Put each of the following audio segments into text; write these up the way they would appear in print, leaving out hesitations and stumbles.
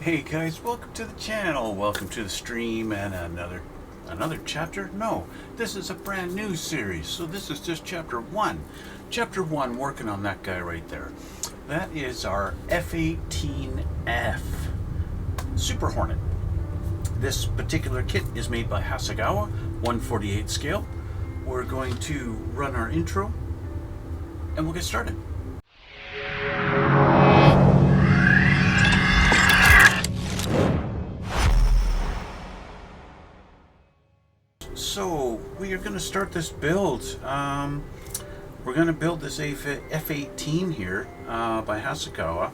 Hey guys, welcome to the channel. Welcome to the stream and another chapter. No, this is a brand new series. So this is just chapter 1. Chapter 1, working on that guy right there. That is our F-18F Super Hornet. This particular kit is made by Hasegawa, 1/48 scale. We're going to run our intro and we'll get started. So we are going to start this build. We're going to build this F-18 here by Hasegawa.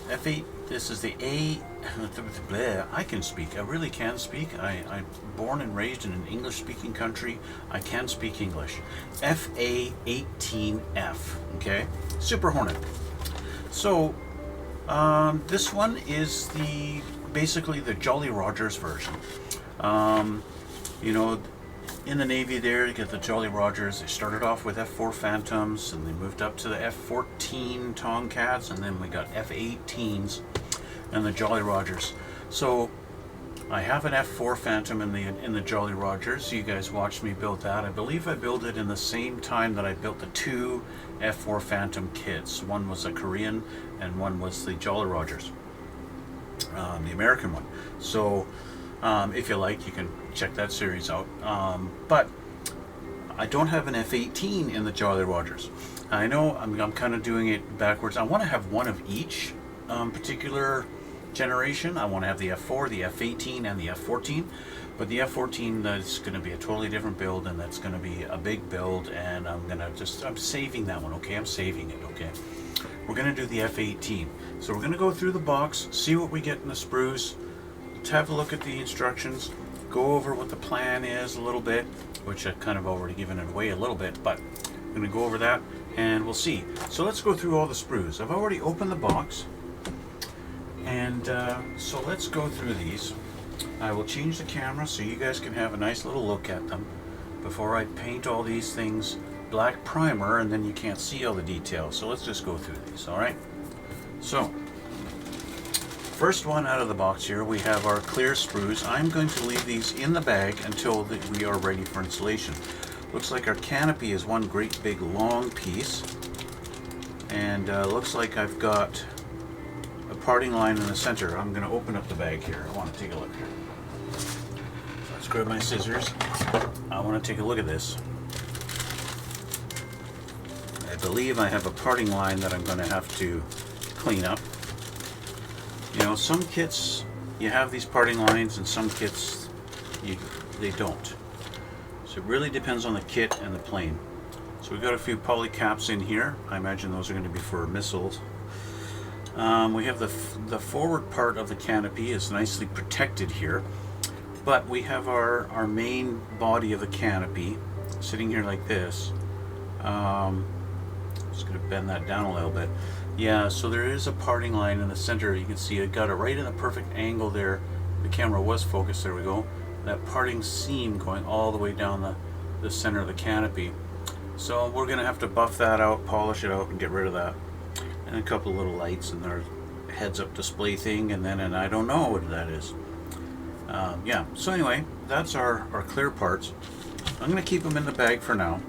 F8. This is the I can speak. I really can speak. I'm born and raised in an English-speaking country. I can speak English. F-A-18F. Okay, Super Hornet. So this one is basically the Jolly Rogers version. You know, in the Navy there, you get the Jolly Rogers. They started off with F4 Phantoms, and they moved up to the F14 Tomcats, and then we got F-18s and the Jolly Rogers. So I have an F4 Phantom in the Jolly Rogers. You guys watched me build that. I believe I built it in the same time that I built the two F4 Phantom kits. One was a Korean, and one was the Jolly Rogers, the American one. So if you like, you can check that series out. But I don't have an F-18 in the Jolly Rogers. I know I'm kind of doing it backwards. I want to have one of each particular generation. I want to have the F4, the F-18, and the F-14. But the F-14, that's going to be a totally different build, and that's going to be a big build, and I'm saving that one, okay? I'm saving it, okay? We're going to do the F-18. So we're going to go through the box, see what we get in the sprues, have a look at the instructions, go over what the plan is a little bit, which I've kind of already given it away a little bit, but I'm going to go over that and we'll see. So let's go through all the sprues. I've already opened the box, and so let's go through these. I will change the camera so you guys can have a nice little look at them before I paint all these things black primer, and then you can't see all the details. So let's just go through these, alright? So first one out of the box here, we have our clear sprues. I'm going to leave these in the bag until we are ready for installation. Looks like our canopy is one great big long piece, and looks like I've got a parting line in the center. I'm going to open up the bag here. I want to take a look here. Let's grab my scissors. I want to take a look at this. I believe I have a parting line that I'm going to have to clean up. You know, some kits you have these parting lines, and some kits they don't. So it really depends on the kit and the plane. So we've got a few poly caps in here. I imagine those are going to be for missiles. We have the forward part of the canopy is nicely protected here, but we have our main body of the canopy sitting here like this. Just going to bend that down a little bit. Yeah, so there is a parting line in the center. You can see I got it right in a perfect angle there. The camera was focused. There we go. That parting seam going all the way down the center of the canopy. So we're going to have to buff that out, polish it out, and get rid of that. And a couple of little lights and their heads-up display thing, and then I don't know what that is. Yeah, so anyway, that's our clear parts. I'm going to keep them in the bag for now,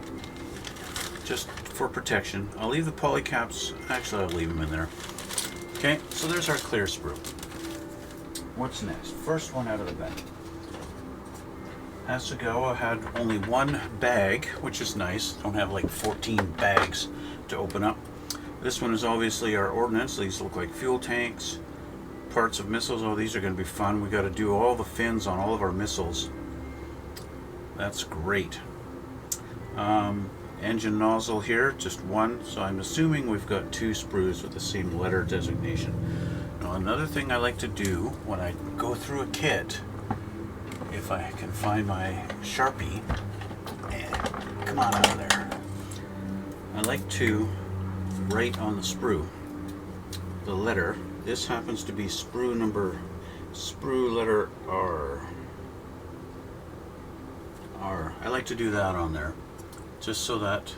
just for protection. I'll leave the poly caps, actually I'll leave them in there. Okay, so there's our clear sprue. What's next? First one out of the bag. Hasegawa had only one bag, which is nice. Don't have like 14 bags to open up. This one is obviously our ordnance. These look like fuel tanks, parts of missiles. Oh, these are going to be fun. We got to do all the fins on all of our missiles. That's great. Engine nozzle here, just one, so I'm assuming we've got two sprues with the same letter designation. Now, another thing I like to do when I go through a kit, if I can find my Sharpie, come on out of there, I like to write on the sprue the letter. This happens to be sprue letter R. I like to do that on there, just so that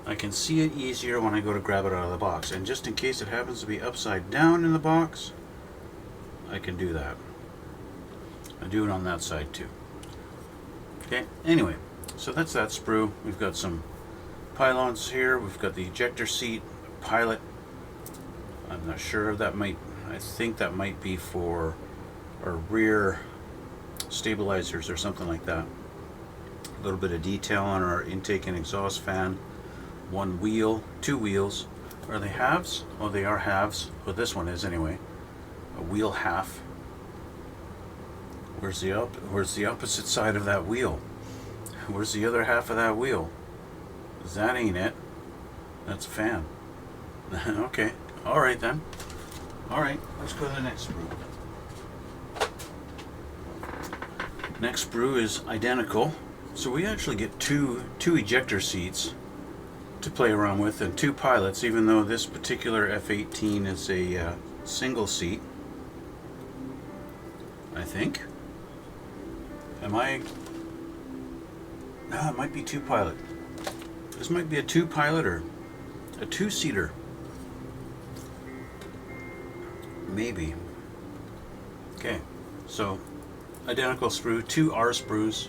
I can see it easier when I go to grab it out of the box. And just in case it happens to be upside down in the box, I can do that. I do it on that side too. Okay, anyway, so that's that sprue. We've got some pylons here. We've got the ejector seat, pilot. I'm not sure if that might, I think that might be for our rear stabilizers or something like that. A little bit of detail on our intake and exhaust fan. One wheel, two wheels. Are they halves? Oh, they are halves. Well, this one is anyway. A wheel half. Where's the opposite side of that wheel? Where's the other half of that wheel? That ain't it. That's a fan. Okay. All right then. All right. Let's go to the next sprue. Next sprue is identical. So we actually get two ejector seats to play around with and two pilots, even though this particular F-18 is a single seat. I think. Am I? No, it might be two pilot. This might be a two pilot or a two-seater. Maybe. Okay, so identical sprue, two R sprues.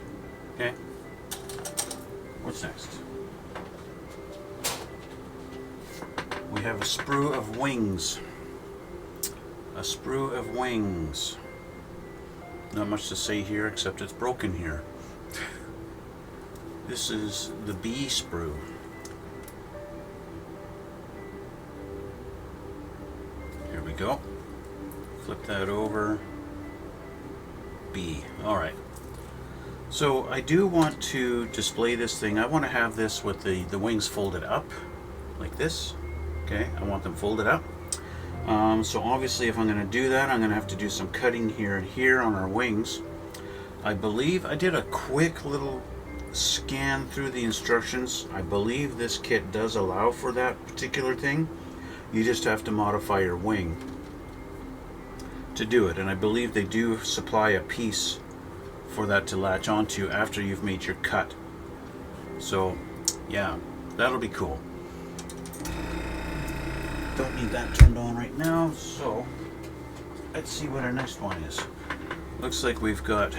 Okay. What's next? We have a sprue of wings. A sprue of wings. Not much to say here except it's broken here. This is the B sprue. Here we go. Flip that over. B. Alright. So I do want to display this thing. I want to have this with the wings folded up like this. Okay, I want them folded up. So obviously if I'm going to do that, I'm going to have to do some cutting here and here on our wings. I believe I did a quick little scan through the instructions. I believe this kit does allow for that particular thing. You just have to modify your wing to do it, and I believe they do supply a piece for that to latch onto after you've made your cut. So yeah, that'll be cool. Don't need that turned on right now, so let's see what our next one is. Looks like we've got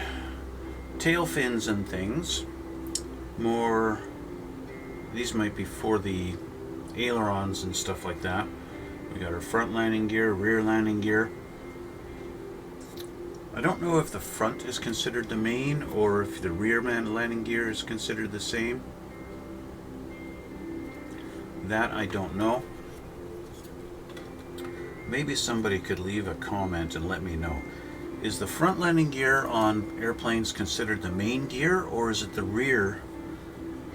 tail fins and things. More, these might be for the ailerons and stuff like that. We got our front landing gear, rear landing gear. I don't know if the front is considered the main or if the rear landing gear is considered the same. That I don't know. Maybe somebody could leave a comment and let me know. Is the front landing gear on airplanes considered the main gear, or is it the rear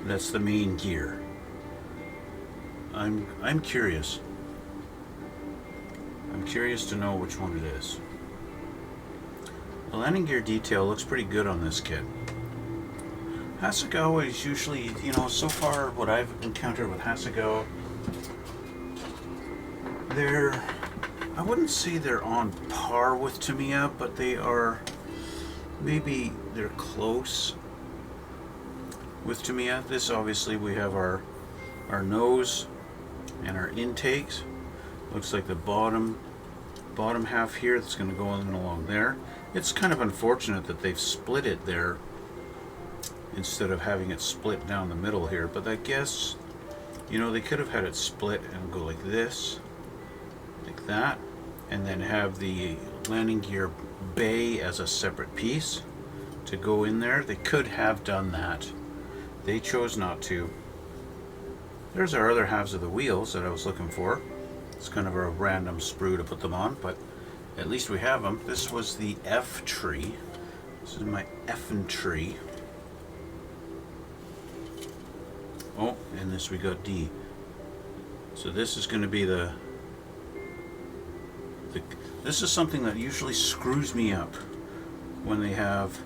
that's the main gear? I'm curious. I'm curious to know which one it is. The landing gear detail looks pretty good on this kit. Hasegawa is usually, you know, so far what I've encountered with Hasegawa, I wouldn't say they're on par with Tamiya, but they are, maybe they're close with Tamiya. This obviously we have our nose and our intakes. Looks like the bottom half here that's going to go in along there. It's kind of unfortunate that they've split it there instead of having it split down the middle here, but I guess, you know, they could have had it split and go like this, like that, and then have the landing gear bay as a separate piece to go in there. They could have done that. They chose not to. There's our other halves of the wheels that I was looking for. It's kind of a random sprue to put them on, but at least we have them. This was the F tree. This is my effing tree. Oh, and this we got D. So this is going to be this is something that usually screws me up when they have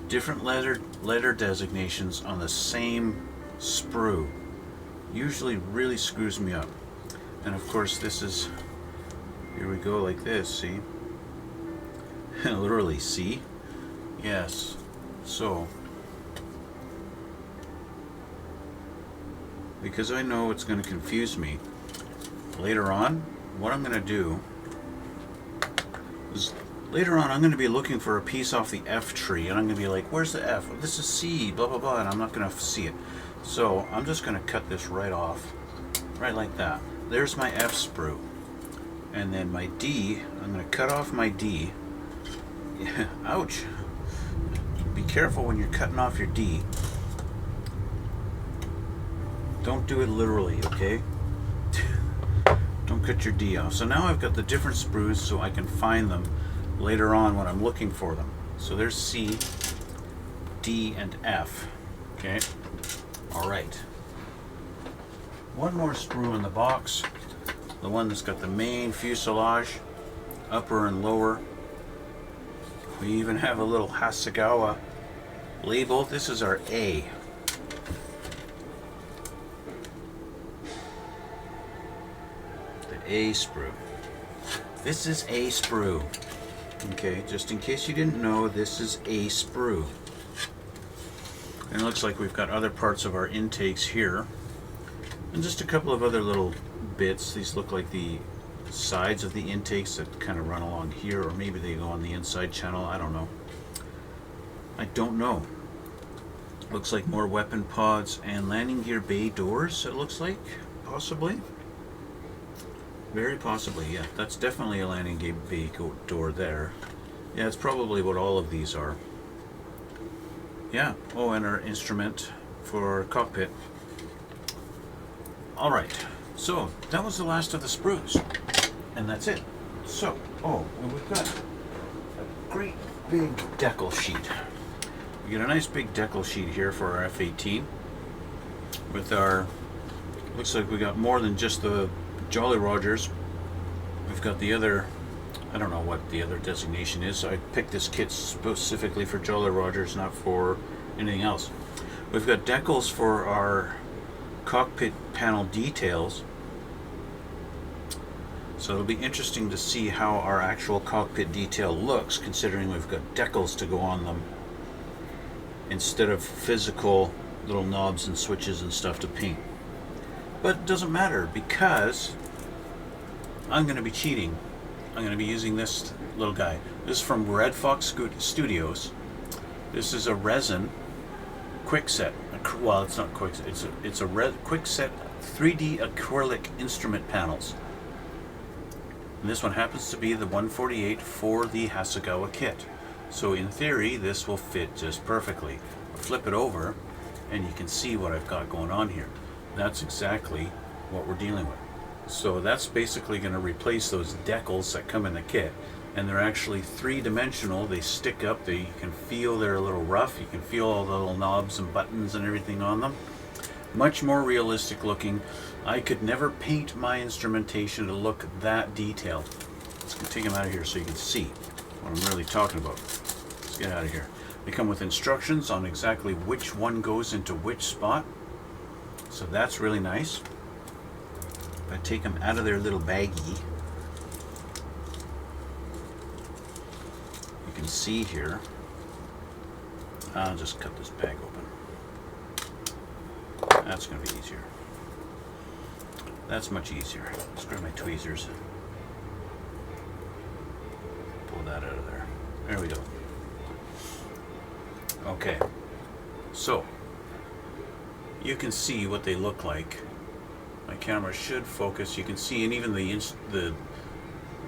different letter designations on the same sprue. Usually really screws me up. And of course this is, here we go like this, see? Literally, see? Yes. So, because I know it's going to confuse me later on, what I'm going to do is later on I'm going to be looking for a piece off the F tree, and I'm going to be like, where's the F? This is C, blah, blah, blah, and I'm not going to see it. So I'm just going to cut this right off, right like that. There's my F sprue. And then my D, I'm going to cut off my D. Ouch. Be careful when you're cutting off your D. Don't do it literally, okay? Don't cut your D off. So now I've got the different sprues so I can find them later on when I'm looking for them. So there's C, D, and F. Okay? Alright. One more sprue in the box. The one that's got the main fuselage, upper and lower. We even have a little Hasegawa label. This is our A. The A sprue. This is A sprue. Okay, just in case you didn't know, this is A sprue. And it looks like we've got other parts of our intakes here. And just a couple of other little bits. These look like the sides of the intakes that kind of run along here, or maybe they go on the inside channel. I don't know. I don't know. Looks like more weapon pods and landing gear bay doors, it looks like. Possibly. Very possibly, yeah. That's definitely a landing gear bay door there. Yeah, it's probably what all of these are. Yeah. Oh, and our instrument for cockpit. Alright. So, that was the last of the sprues. And that's it. So, oh, and we've got a great big decal sheet. We got a nice big decal sheet here for our F-18 with our, looks like we got more than just the Jolly Rogers. We've got the other, I don't know what the other designation is. I picked this kit specifically for Jolly Rogers, not for anything else. We've got decals for our cockpit panel details. So it'll be interesting to see how our actual cockpit detail looks, considering we've got decals to go on them instead of physical little knobs and switches and stuff to paint. But it doesn't matter, because I'm going to be cheating. I'm going to be using this little guy. This is from Red Fox Studios. This is a resin quickset. Well, it's not quickset. It's a quickset 3D acrylic instrument panels. And this one happens to be the 148 for the Hasegawa kit. So in theory, this will fit just perfectly. I'll flip it over, and you can see what I've got going on here. That's exactly what we're dealing with. So that's basically going to replace those decals that come in the kit. And they're actually three-dimensional. They stick up. You can feel they're a little rough. You can feel all the little knobs and buttons and everything on them. Much more realistic looking. I could never paint my instrumentation to look that detailed. Let's take them out of here so you can see what I'm really talking about. Let's get out of here. They come with instructions on exactly which one goes into which spot. So that's really nice. If I take them out of their little baggie, you can see here. I'll just cut this bag open. That's going to be easier. That's much easier. Let's grab my tweezers. Pull that out of there. There we go. Okay. So, you can see what they look like. My camera should focus. You can see, and even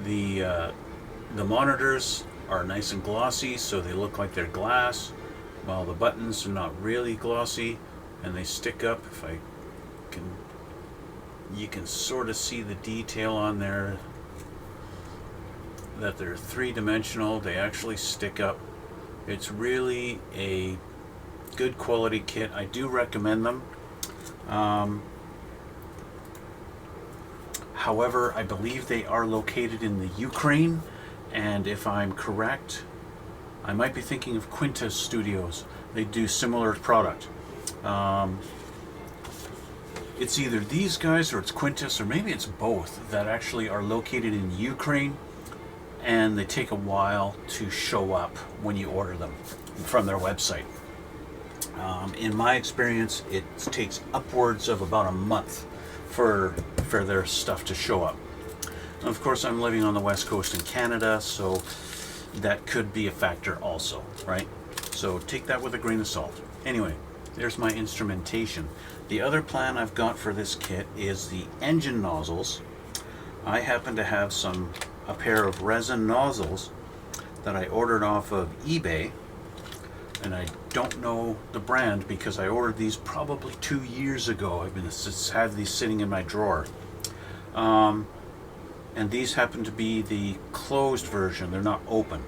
the monitors are nice and glossy, so they look like they're glass, while the buttons are not really glossy, and they stick up. If I can, you can sort of see the detail on there, that they're three-dimensional. They actually stick up. It's really a good quality kit. I do recommend them. However, I believe they are located in the Ukraine, and if I'm correct, I might be thinking of Quintus Studios. They do similar product. It's either these guys or it's Quintus, or maybe it's both, that actually are located in Ukraine, and they take a while to show up when you order them from their website. In my experience, it takes upwards of about a month for their stuff to show up. And of course, I'm living on the west coast in Canada, so that could be a factor also, right? So take that with a grain of salt. Anyway, there's my instrumentation. The other plan I've got for this kit is the engine nozzles. I happen to have a pair of resin nozzles that I ordered off of eBay, and I don't know the brand because I ordered these probably 2 years ago. I've been have these sitting in my drawer. And these happen to be the closed version. They're not open.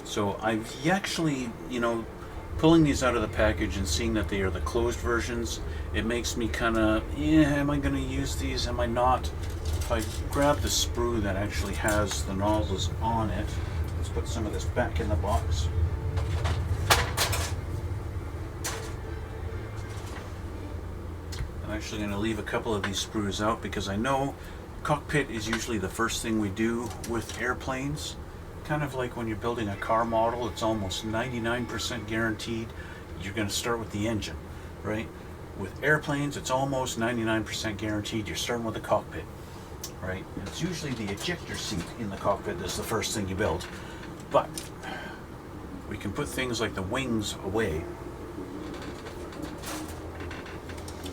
So I've actually, pulling these out of the package and seeing that they are the closed versions, it makes me kind of, am I going to use these? Am I not? If I grab the sprue that actually has the nozzles on it, let's put some of this back in the box. I'm actually going to leave a couple of these sprues out because I know cockpit is usually the first thing we do with airplanes. Kind of like when you're building a car model, it's almost 99% guaranteed you're going to start with the engine, right? With airplanes, it's almost 99% guaranteed you're starting with the cockpit, right? And it's usually the ejector seat in the cockpit that's the first thing you build. But we can put things like the wings away,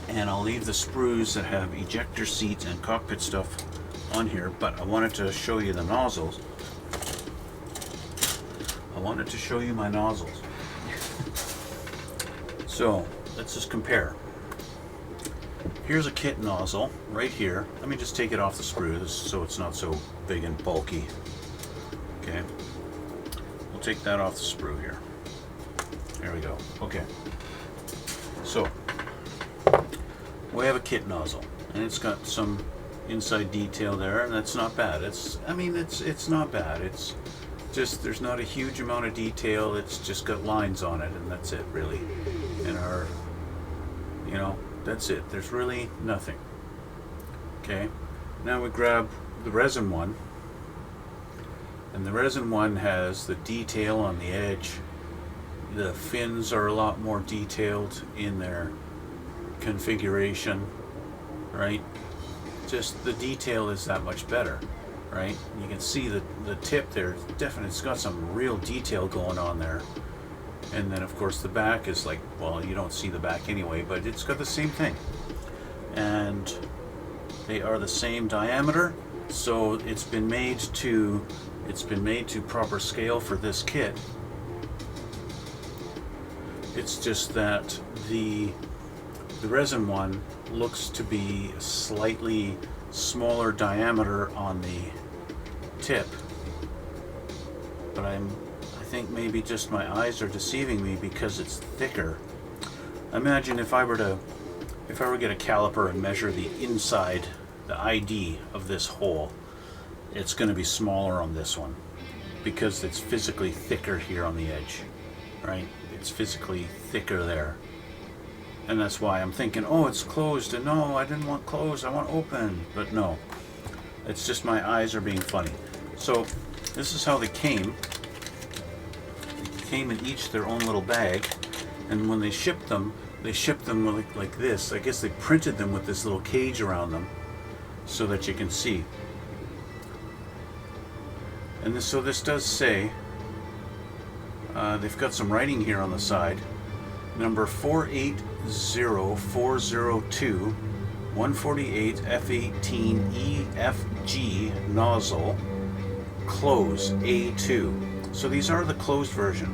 and I'll leave the sprues that have ejector seats and cockpit stuff on here, but I wanted to show you the nozzles. I wanted to show you my nozzles. So let's just compare. Here's a kit nozzle right here. Let me just take it off the sprue so it's not so big and bulky. Okay, we'll take that off the sprue here. There we go. Okay, so we have a kit nozzle, and it's got some inside detail there, and that's not bad. It's not bad. It's just, there's not a huge amount of detail. It's just got lines on it, and that's it really. And that's it. There's really nothing. Okay, now we grab the resin one, and the resin one has the detail on the edge. The fins are a lot more detailed in their configuration, right? Just the detail is that much better, right? You can see the tip there, definitely it's got some real detail going on there. And then of course the back is like, well, you don't see the back anyway, but it's got the same thing. And they are the same diameter, so it's been made to proper scale for this kit. It's just that the resin one looks to be a slightly smaller diameter on the tip, but I think maybe just my eyes are deceiving me because it's thicker. Imagine if I were to get a caliper and measure the inside, the ID of this hole, it's going to be smaller on this one because it's physically thicker here on the edge, right? It's physically thicker there. And that's why I'm thinking, oh, it's closed, and no, I didn't want closed, I want open. But no, it's just my eyes are being funny. So this is how they came. They came in each their own little bag, and when they shipped them like this. I guess they printed them with this little cage around them so that you can see. And so this does say, they've got some writing here on the side. Number 480402 148 F-18E-FG nozzle, close A2. So these are the closed version.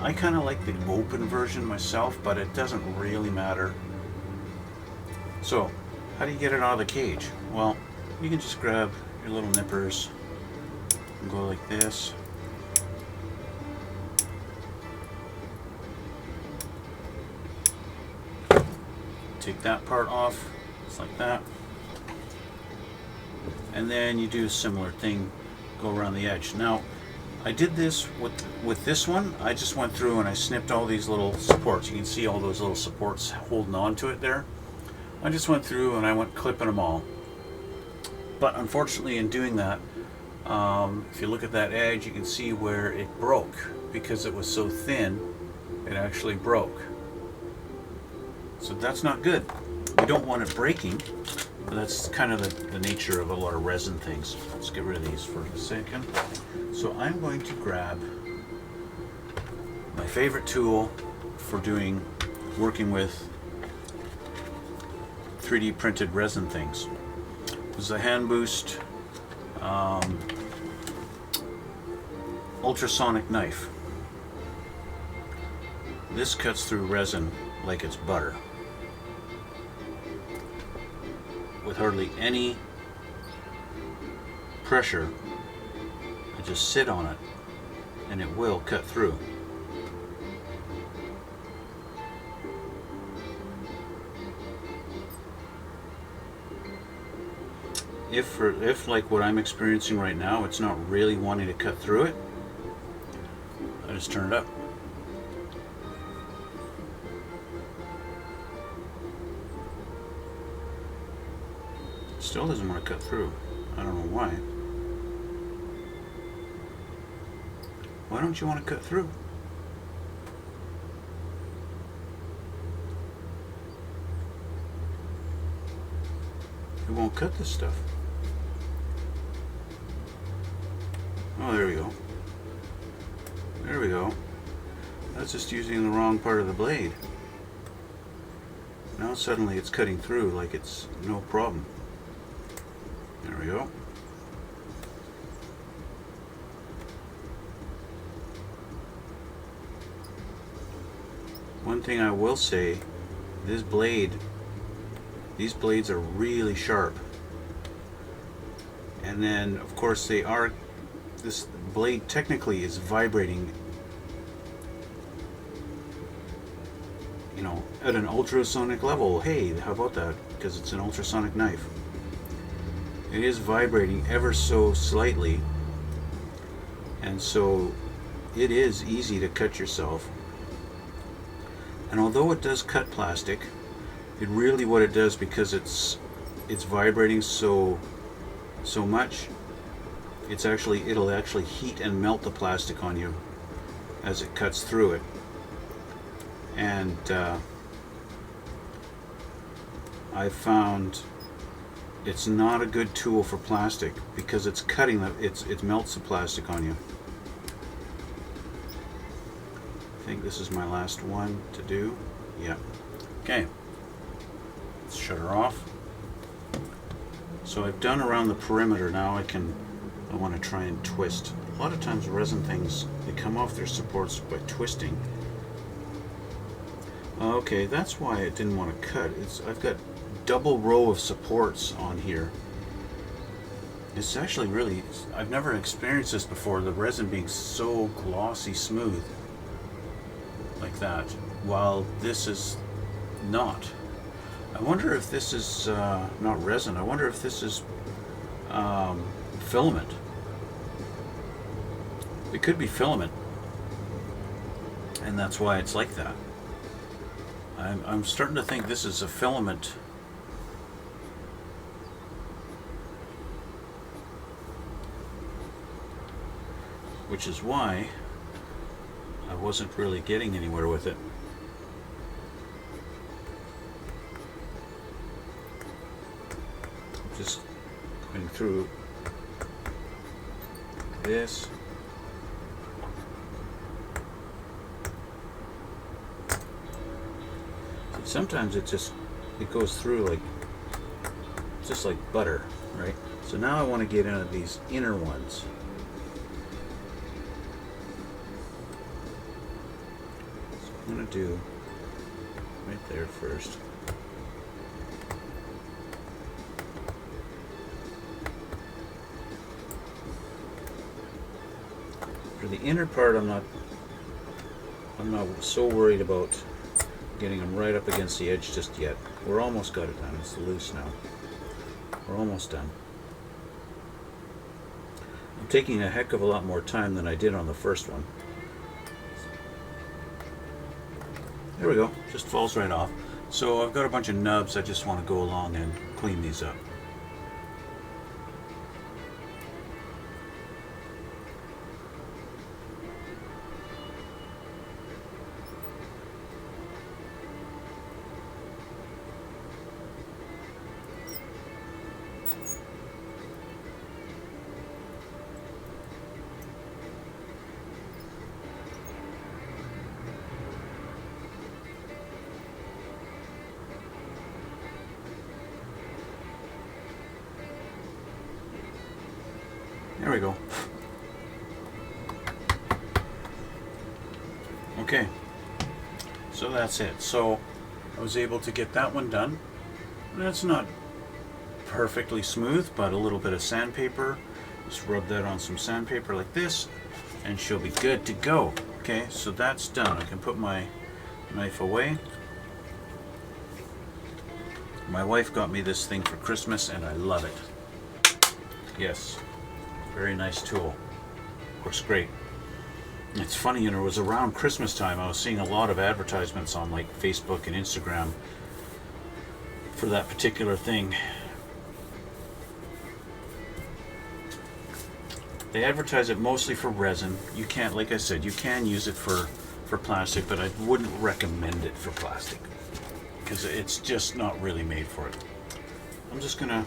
I kind of like the open version myself, but it doesn't really matter. So how do you get it out of the cage? Well, you can just grab your little nippers and go like this. Take that part off, just like that. And then you do a similar thing, go around the edge. Now, I did this with this one. I just went through and I snipped all these little supports. You can see all those little supports holding on to it there. I just went through and I went clipping them all. But unfortunately in doing that, if you look at that edge, you can see where it broke. Because it was so thin, it actually broke. So that's not good. We don't want it breaking. That's kind of the nature of a lot of resin things. Let's get rid of these for a second. So I'm going to grab my favorite tool for working with 3D printed resin things. This is a hand boost ultrasonic knife. This cuts through resin like it's butter, with hardly any pressure. I just sit on it and it will cut through. If like what I'm experiencing right now, it's not really wanting to cut through it, I just turn it up. Still doesn't want to cut through. I don't know why. Why don't you want to cut through? It won't cut this stuff. Oh, there we go. There we go. That's just using the wrong part of the blade. Now suddenly it's cutting through like it's no problem. There we go. One thing I will say, these blades are really sharp. And then of course this blade technically is vibrating, you know, at an ultrasonic level. Hey, how about that? Because it's an ultrasonic knife. It is vibrating ever so slightly, and so it is easy to cut yourself. And although it does cut plastic, it really, what it does, because it's vibrating so much, it'll actually heat and melt the plastic on you as it cuts through it. And I've found it's not a good tool for plastic because it's cutting it melts the plastic on you. I think this is my last one to do. Yeah. Okay. Let's shut her off. So I've done around the perimeter. Now I want to try and twist. A lot of times resin things, they come off their supports by twisting. Okay, that's why it didn't want to cut. I've got double row of supports on here. It's actually really, I've never experienced this before, the resin being so glossy smooth like that, while this is not. I wonder if this is not resin. I wonder if this is filament. It could be filament, and that's why it's like that. I'm starting to think this is a filament. Which is why I wasn't really getting anywhere with it. Just going through this. Sometimes it goes through like just like butter, right? So now I want to get into these inner ones. So I'm going to do right there first. For the inner part, I'm not so worried about getting them right up against the edge just yet. We're almost got it done. It's loose now. We're almost done. I'm taking a heck of a lot more time than I did on the first one. There we go. Just falls right off. So I've got a bunch of nubs. I just want to go along and clean these up. There we go. Okay, so that's it. So I was able to get that one done. That's not perfectly smooth, but a little bit of sandpaper. Just rub that on some sandpaper like this, and she'll be good to go. Okay, so that's done. I can put my knife away. My wife got me this thing for Christmas, and I love it. Yes, very nice tool. Works great. It's funny, it was around Christmas time. I was seeing a lot of advertisements on like Facebook and Instagram for that particular thing. They advertise it mostly for resin. You can't, like I said, you can use it for plastic, but I wouldn't recommend it for plastic because it's just not really made for it. I'm just gonna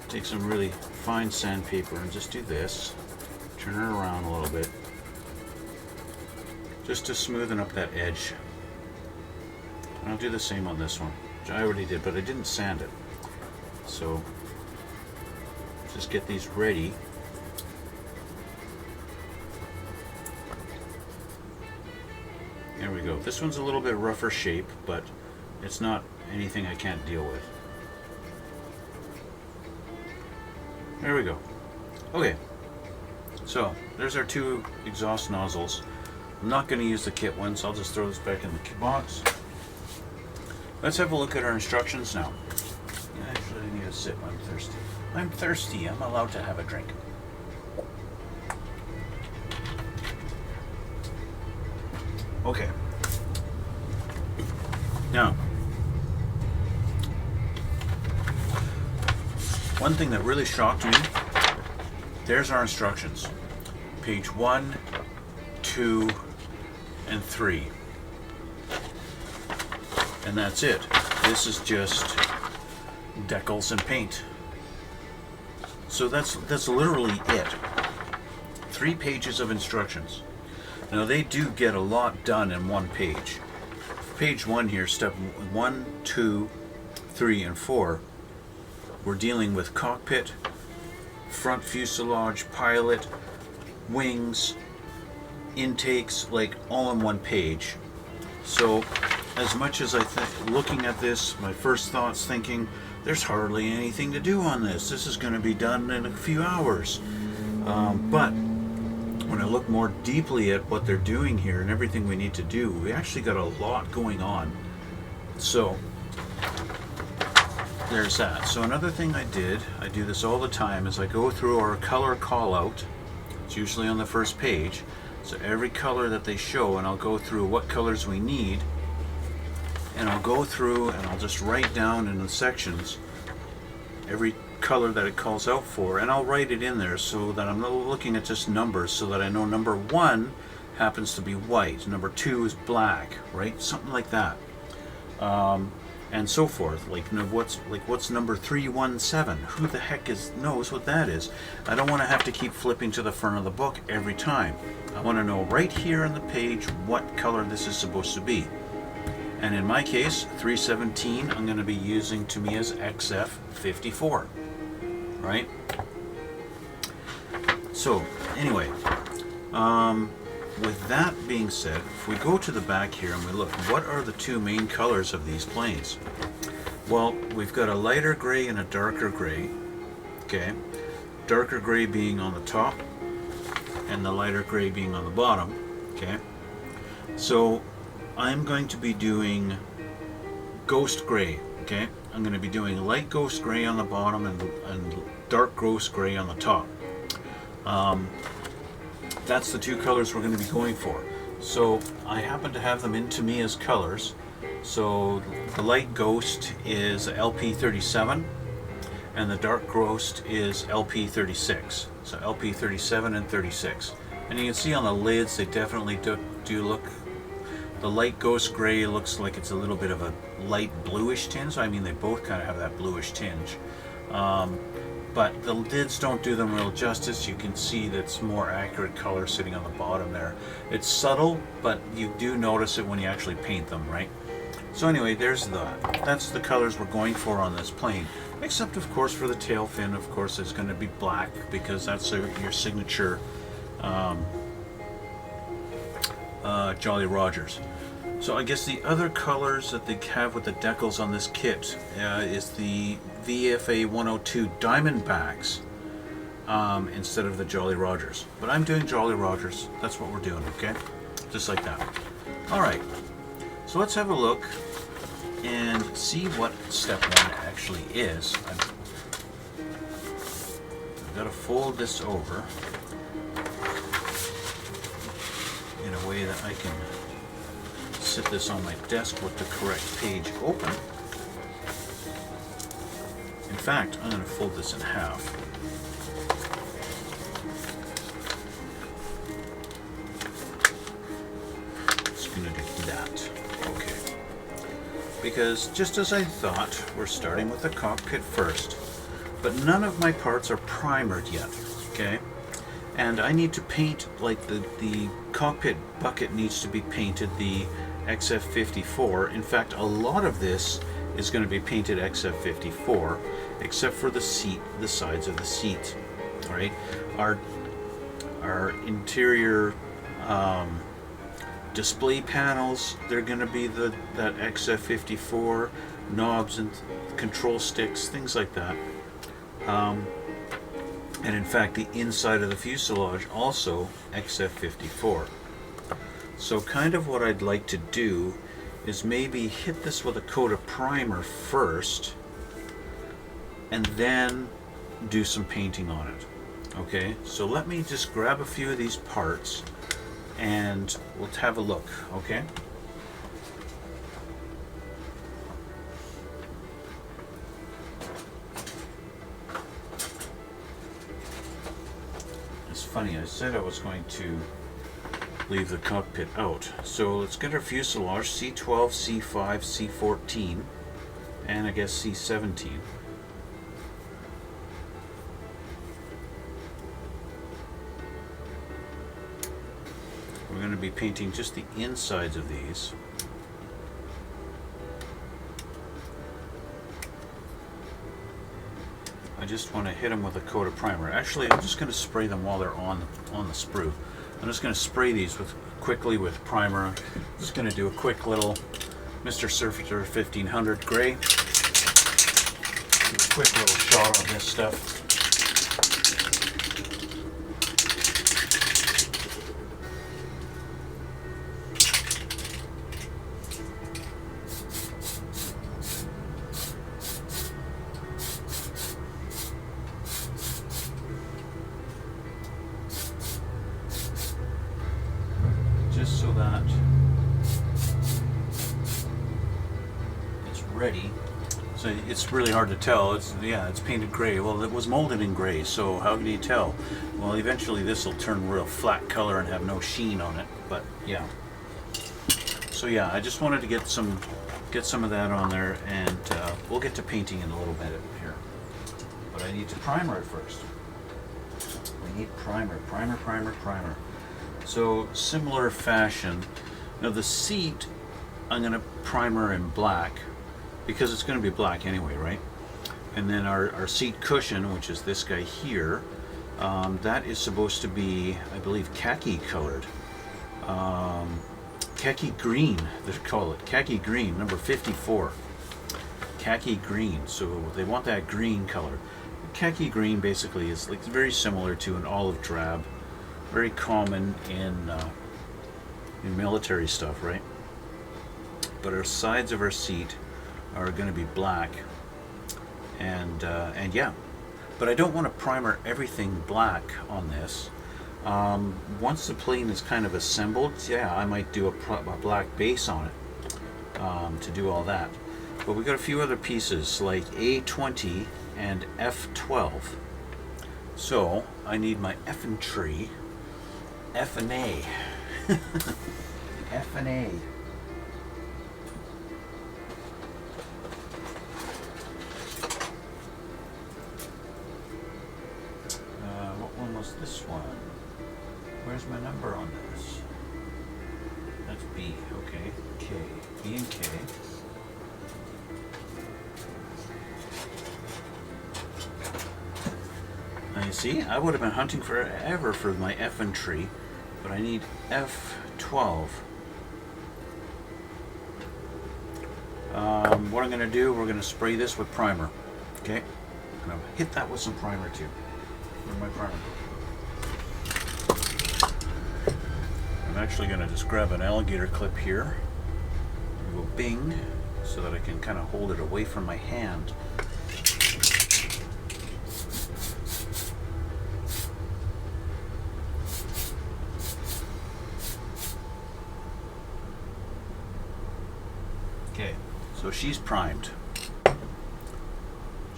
take some really fine sandpaper and just do this. Turn it around a little bit, just to smoothen up that edge. And I'll do the same on this one, which I already did, but I didn't sand it. So just get these ready. There we go. This one's a little bit rougher shape, but it's not anything I can't deal with. There we go. Okay, so there's our two exhaust nozzles. I'm not going to use the kit ones. I'll just throw this back in the box. Let's have a look at our instructions now. Actually, I need a sip. I'm thirsty. I'm thirsty. I'm allowed to have a drink. Okay. Now, one thing that really shocked me, there's our instructions. Page 1, 2, and 3. And that's it. This is just decals and paint. So that's literally it. 3 pages of instructions. Now they do get a lot done in one page. Page 1 here, step 1, 2, 3, and 4, we're dealing with cockpit, front fuselage, pilot, wings, intakes, like all in one page. So as much as I think, looking at this, my first thoughts thinking, there's hardly anything to do on this. This is going to be done in a few hours. But when I look more deeply at what they're doing here and everything we need to do, we actually got a lot going on. So there's that. So another thing I do this all the time, is I go through our color call out. It's usually on the first page. So every color that they show, and I'll go through what colors we need, and I'll go through and I'll just write down in the sections every color that it calls out for, and I'll write it in there so that I'm not looking at just numbers, so that I know number 1 happens to be white, number 2 is black, right? Something like that, and so forth. Like what's number 317? Who the heck knows what that is? I don't want to have to keep flipping to the front of the book every time. I want to know right here on the page what color this is supposed to be. And in my case, 317, I'm going to be using Tamiya's XF54, right? So, anyway, with that being said, if we go to the back here and we look, what are the 2 main colors of these planes? Well, we've got a lighter gray and a darker gray, okay? Darker gray being on the top and the lighter gray being on the bottom, okay? So I'm going to be doing ghost gray, okay? I'm going to be doing light ghost gray on the bottom and dark ghost gray on the top. That's the 2 colors we're going to be going for. So I happen to have them in Tamiya's colors. So the light ghost is LP37 and the dark ghost is LP36. So LP37 and 36. And you can see on the lids they definitely do look. The light ghost gray looks like it's a little bit of a light bluish tinge. I mean, they both kind of have that bluish tinge. But the lids don't do them real justice. You can see that's more accurate color sitting on the bottom there. It's subtle, but you do notice it when you actually paint them, right? So anyway, there's that. That's the colors we're going for on this plane. Except, of course, for the tail fin, of course, it's going to be black because that's your signature Jolly Rogers. So I guess the other colors that they have with the decals on this kit is the VFA 102 Diamondbacks instead of the Jolly Rogers. But I'm doing Jolly Rogers. That's what we're doing, okay? Just like that. All right. So let's have a look and see what step one actually is. I've got to fold this over in a way that I can sit this on my desk with the correct page open. In fact, I'm going to fold this in half. Just going to do that. Okay. Because just as I thought, we're starting with the cockpit first. But none of my parts are primered yet. Okay? And I need to paint, like the cockpit bucket needs to be painted the XF54. In fact, a lot of this is going to be painted XF54, except for the seat, the sides of the seat. All right, our interior display panels, they're going to be that XF54 knobs and control sticks, things like that. And in fact, the inside of the fuselage also XF54. So kind of what I'd like to do is maybe hit this with a coat of primer first and then do some painting on it. Okay, so let me just grab a few of these parts and we'll have a look, okay? It's funny, I said I was going to leave the cockpit out. So let's get our fuselage, C12, C5, C14, and I guess C17. We're going to be painting just the insides of these. I just want to hit them with a coat of primer. Actually, I'm just going to spray them while they're on the sprue. I'm just going to spray these quickly with primer. I'm just going to do a quick little Mr. Surfer 1500 gray. Do a quick little shot on this stuff. Just so that it's ready. So it's really hard to tell. It's painted gray. Well, it was molded in gray, so how can you tell? Well, eventually this will turn real flat color and have no sheen on it. But yeah. So yeah, I just wanted to get some of that on there, and we'll get to painting in a little bit here. But I need to primer it first. We need primer. So similar fashion. Now the seat, I'm going to primer in black because it's going to be black anyway, right? And then our seat cushion, which is this guy here, that is supposed to be, I believe, khaki colored. Khaki green, they call it. Khaki green, number 54. Khaki green. So they want that green color. Khaki green basically is like very similar to an olive drab. Very common in military stuff, right? But our sides of our seat are going to be black, and yeah. But I don't want to primer everything black on this. Once the plane is kind of assembled, yeah, I might do a black base on it to do all that. But we got a few other pieces like A-20 and F-12. So I need my effing tree. F and A. F and A. What one was this one? Where's my number on this? That's B, okay. K, B and K. Now you see, I would have been hunting forever for my infantry, but I need F12. What I'm going to do, we're going to spray this with primer. Okay? I'm going to hit that with some primer too. Where's my primer? I'm actually going to just grab an alligator clip here and go bing so that I can kind of hold it away from my hand. Okay, so she's primed.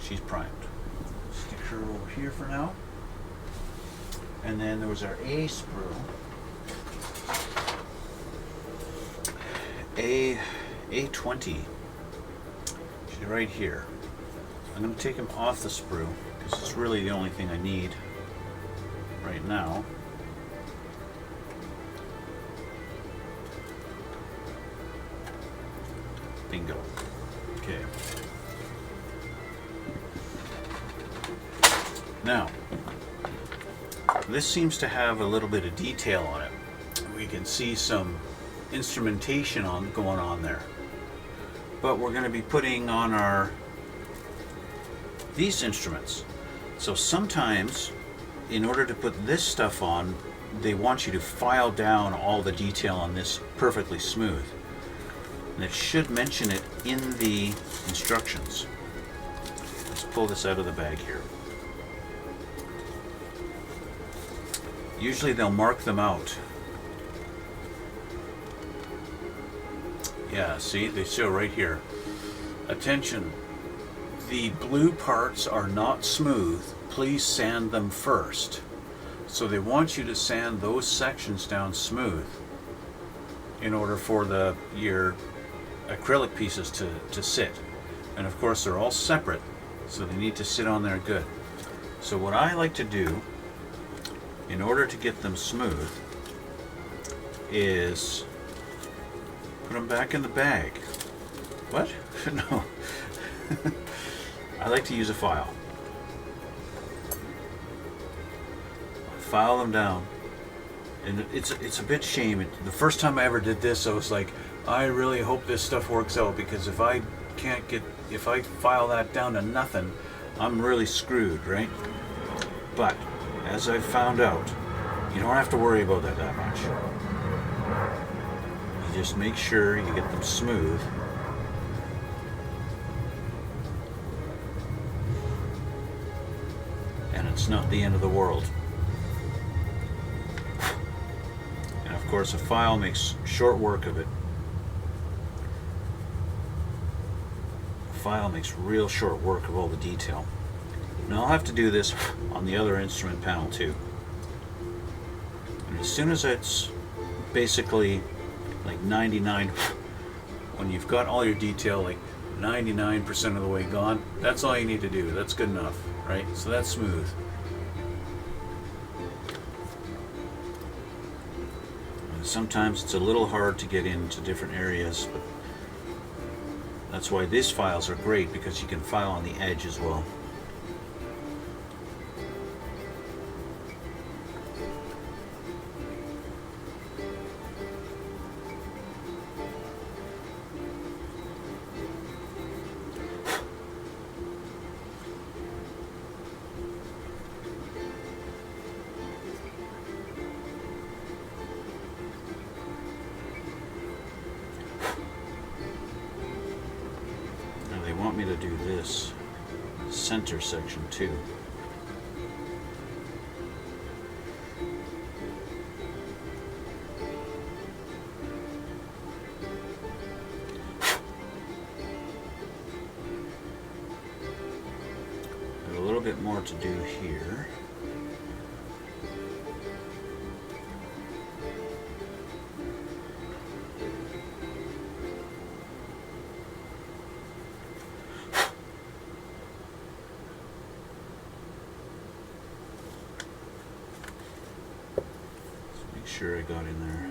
She's primed. Stick her over here for now. And then there was our A sprue. A-20. She's right here. I'm going to take him off the sprue because it's really the only thing I need right now. Bingo. Okay. Now, this seems to have a little bit of detail on it. We can see some instrumentation going on there. But we're going to be putting on these instruments. So sometimes, in order to put this stuff on, they want you to file down all the detail on this perfectly smooth. And it should mention it in the instructions. Let's pull this out of the bag here. Usually they'll mark them out. Yeah, see, they show right here. Attention, the blue parts are not smooth. Please sand them first. So they want you to sand those sections down smooth in order for your acrylic pieces to sit. And of course they're all separate, so they need to sit on there good. So what I like to do in order to get them smooth is put them back in the bag. What? No. I like to use a file. File them down. And it's a bit shame. The first time I ever did this, I was like, I really hope this stuff works out, because if I file that down to nothing, I'm really screwed, right? But as I've found out, you don't have to worry about that much. You just make sure you get them smooth. And it's not the end of the world. And of course, a file makes short work of it. A file makes real short work of all the detail. Now I'll have to do this on the other instrument panel too. And as soon as it's basically like 99, when you've got all your detail like 99% of the way gone, that's all you need to do. That's good enough, right? So that's smooth. And sometimes it's a little hard to get into different areas, but that's why these files are great, because you can file on the edge as well. Want me to do this center section too. There's a little bit more to do here. Sure I got in there.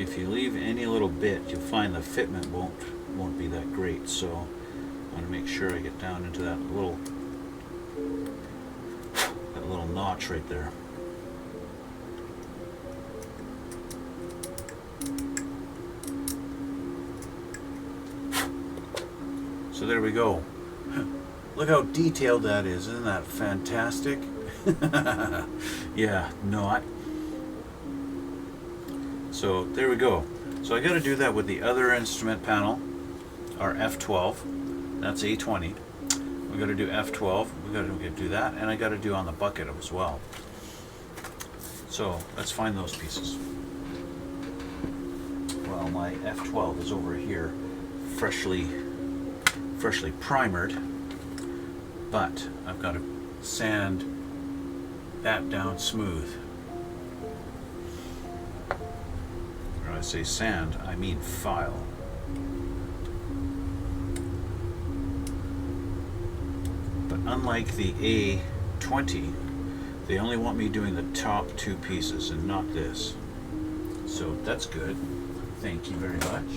if you leave any little bit, you'll find the fitment won't be that great. So I want to make sure I get down into that little notch right there. So there we go. Look how detailed that is. Isn't that fantastic? Yeah, not. So there we go. So I got to do that with the other instrument panel, our F12. That's A20. We got to do F12. We got to do that, and I got to do on the bucket as well. So let's find those pieces. Well, my F12 is over here, freshly primered, but I've got to sand that down smooth. When I say sand, I mean file. But unlike the A20, they only want me doing the top two pieces and not this. So that's good. Thank you very much.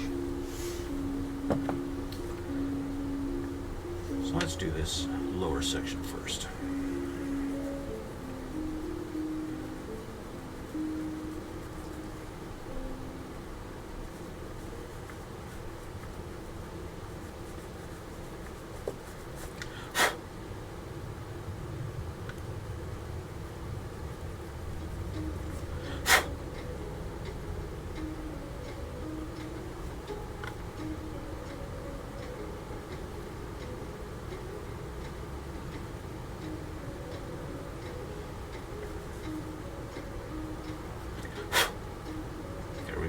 So let's do this lower section first.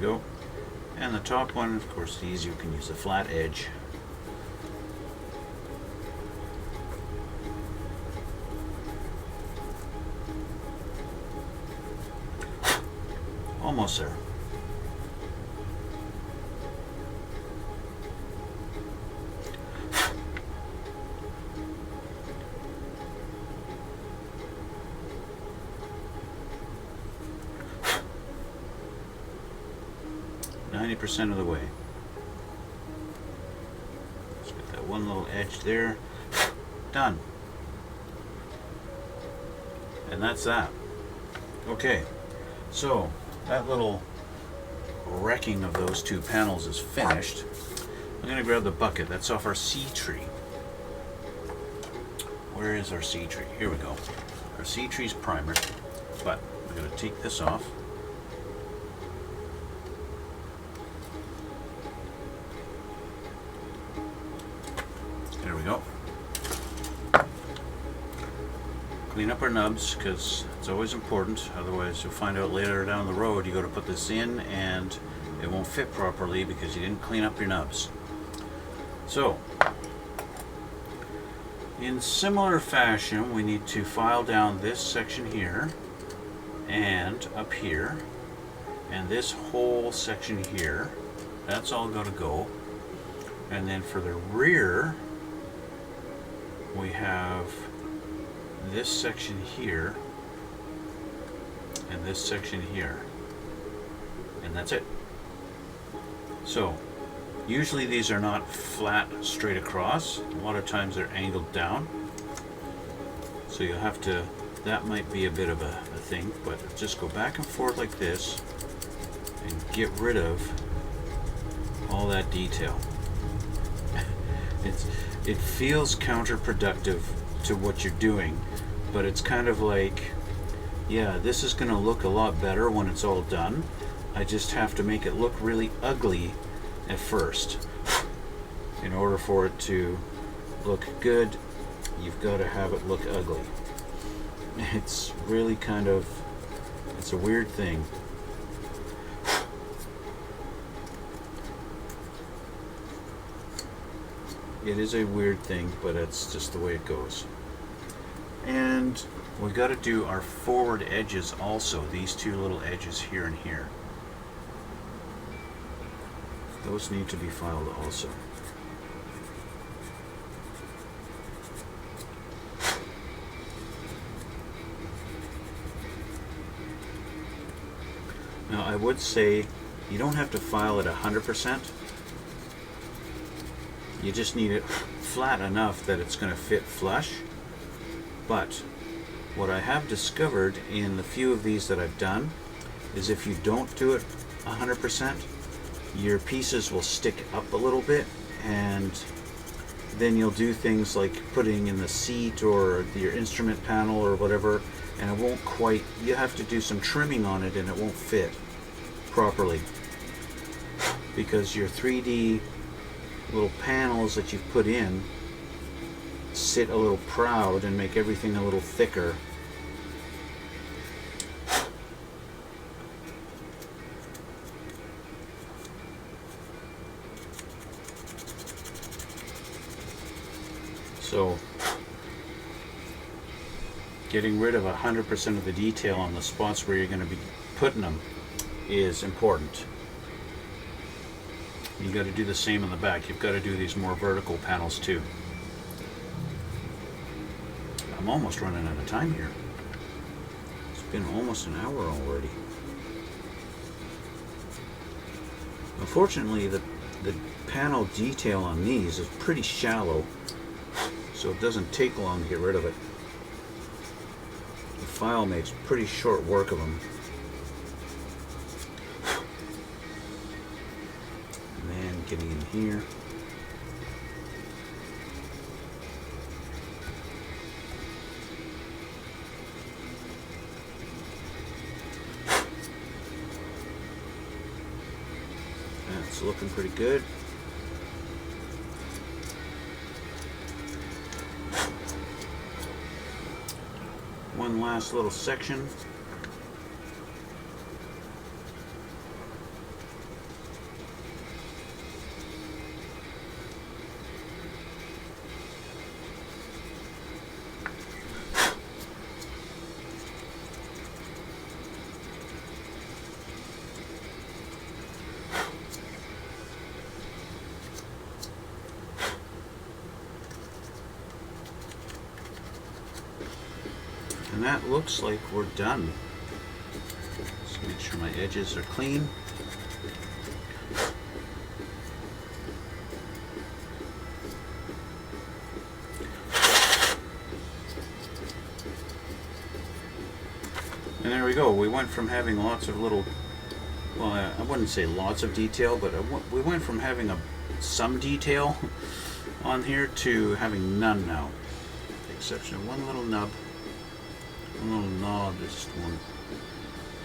Go. And the top one, of course, these you can use a flat edge. Almost there. % of the way. Let's get that one little edge there. Done. And that's that. Okay, so that little wrecking of those two panels is finished. I'm going to grab the bucket. That's off our C tree. Where is our C tree? Here we go. Our C tree's primer, but we're going to take this off. There we go. Clean up our nubs, because it's always important. Otherwise you'll find out later down the road you got to put this in and it won't fit properly because you didn't clean up your nubs. So in similar fashion, we need to file down this section here and up here and this whole section here. That's all got to go. And then for the rear, we have this section here and this section here, and that's it. So usually these are not flat straight across. A lot of times they're angled down, so you'll have to, that might be a bit of a thing, but just go back and forth like this and get rid of all that detail. It feels counterproductive to what you're doing, but it's kind of like, yeah, this is going to look a lot better when it's all done. I just have to make it look really ugly at first. In order for it to look good, you've got to have it look ugly. It's really kind of, it's a weird thing. It is a weird thing, but it's just the way it goes. And we got to do our forward edges also, these two little edges here and here. Those need to be filed also. Now I would say You don't have to file it 100%. You just need it flat enough that it's going to fit flush. But what I have discovered in the few of these that I've done is if you don't do it 100%, your pieces will stick up a little bit, and then you'll do things like putting in the seat or your instrument panel or whatever, and it won't quite, you have to do some trimming on it and it won't fit properly because your 3D little panels that you've put in sit a little proud and make everything a little thicker. So getting rid of 100% of the detail on the spots where you're going to be putting them is important. You got to do the same on the back. You've got to do these more vertical panels too. I'm almost running out of time here. It's been almost an hour already. Unfortunately, the panel detail on these is pretty shallow, so it doesn't take long to get rid of it. The file makes pretty short work of them. And then getting in here. That's looking pretty good. One last little section. And that looks like we're done. Just make sure my edges are clean. And there we go. We went from having lots of little, well, I wouldn't say lots of detail, but we went from having some detail on here to having none now. With the exception of one little nub. Little knob, this one.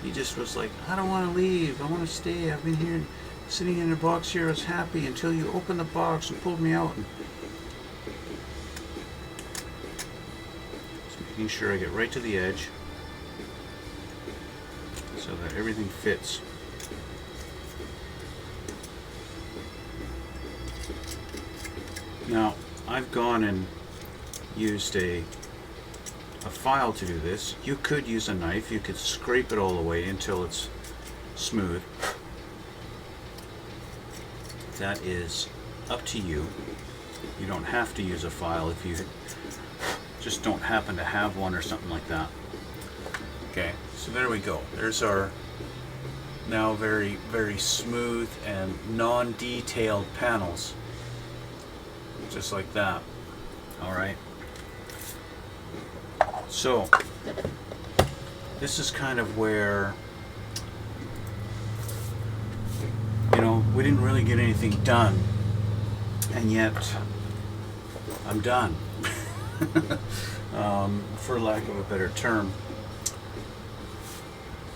He just was like, I don't want to leave. I want to stay. I've been here, sitting in the box here. I was happy until you opened the box and pulled me out. And just making sure I get right to the edge so that everything fits. Now, I've gone and used a file to do this. You could use a knife. You could scrape it all the way until it's smooth. That is up to you. You don't have to use a file if you just don't happen to have one or something like that. Okay, so there we go. There's our now very, very smooth and non-detailed panels. Just like that. Alright. So, this is kind of where, you know, we didn't really get anything done, and yet I'm done, for lack of a better term.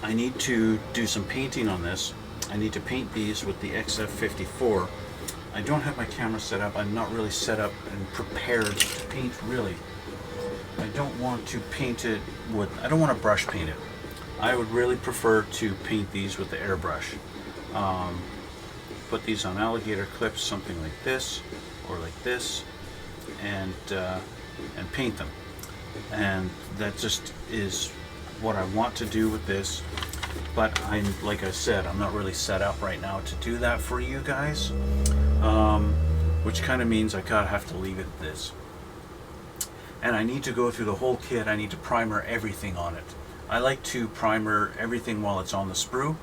I need to do some painting on this. I need to paint these with the XF54. I don't have my camera set up. I'm not really set up and prepared to paint, really. I don't want to paint it with, I don't want to brush paint it. I would really prefer to paint these with the airbrush. Put these on alligator clips, something like this, or like this, and paint them. And that just is what I want to do with this. But like I said, I'm not really set up right now to do that for you guys, which kind of means I kind of have to leave it at this. And I need to go through the whole kit. I need to primer everything on it. I like to primer everything while it's on the sprue,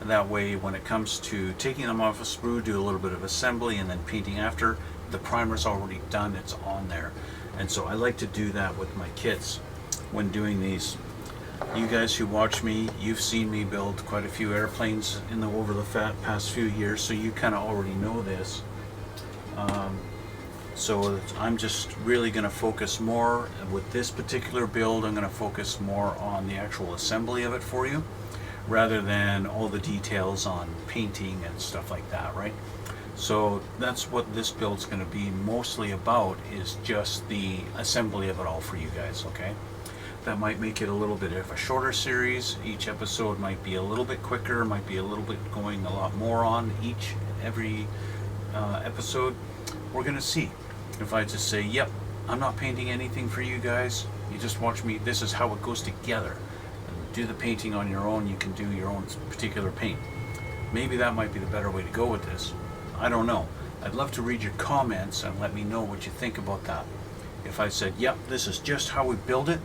And that way, when it comes to taking them off a sprue, do a little bit of assembly and then painting after, the primer's already done, it's on there. And so I like to do that with my kits when doing these. You guys who watch me, you've seen me build quite a few airplanes over the past few years, so you kind of already know this. So I'm just really going to focus more with this particular build. I'm going to focus more on the actual assembly of it for you, rather than all the details on painting and stuff like that, right? So that's what this build's going to be mostly about, is just the assembly of it all for you guys, okay? That might make it a little bit of a shorter series. Each episode might be a little bit quicker, might be a little bit going a lot more on every episode. We're going to see. If I just say, yep, I'm not painting anything for you guys, you just watch me, this is how it goes together. And do the painting on your own, you can do your own particular paint. Maybe that might be the better way to go with this. I don't know. I'd love to read your comments and let me know what you think about that. If I said, yep, this is just how we build it,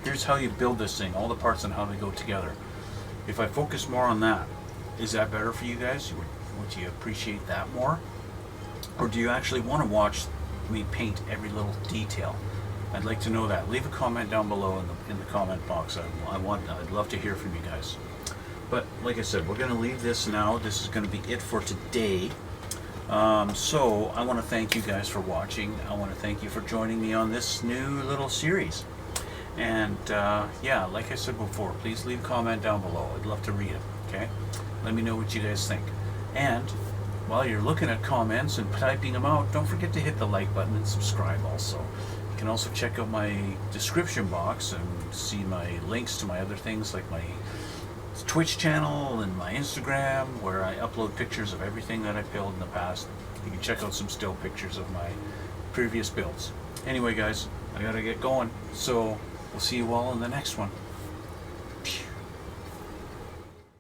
here's how you build this thing, all the parts and how they go together. If I focus more on that, is that better for you guys? Would you appreciate that more? Or do you actually want to watch me paint every little detail? I'd like to know that. Leave a comment down below in the comment box. I'd love to hear from you guys. But like I said, we're going to leave this now. This is going to be it for today. So I want to thank you guys for watching. I want to thank you for joining me on this new little series. And yeah, like I said before, please leave a comment down below. I'd love to read it. Okay? Let me know what you guys think. And while you're looking at comments and typing them out, don't forget to hit the like button and subscribe also. You can also check out my description box and see my links to my other things, like my Twitch channel and my Instagram, where I upload pictures of everything that I've built in the past. You can check out some still pictures of my previous builds. Anyway guys, I gotta get going, so we'll see you all in the next one.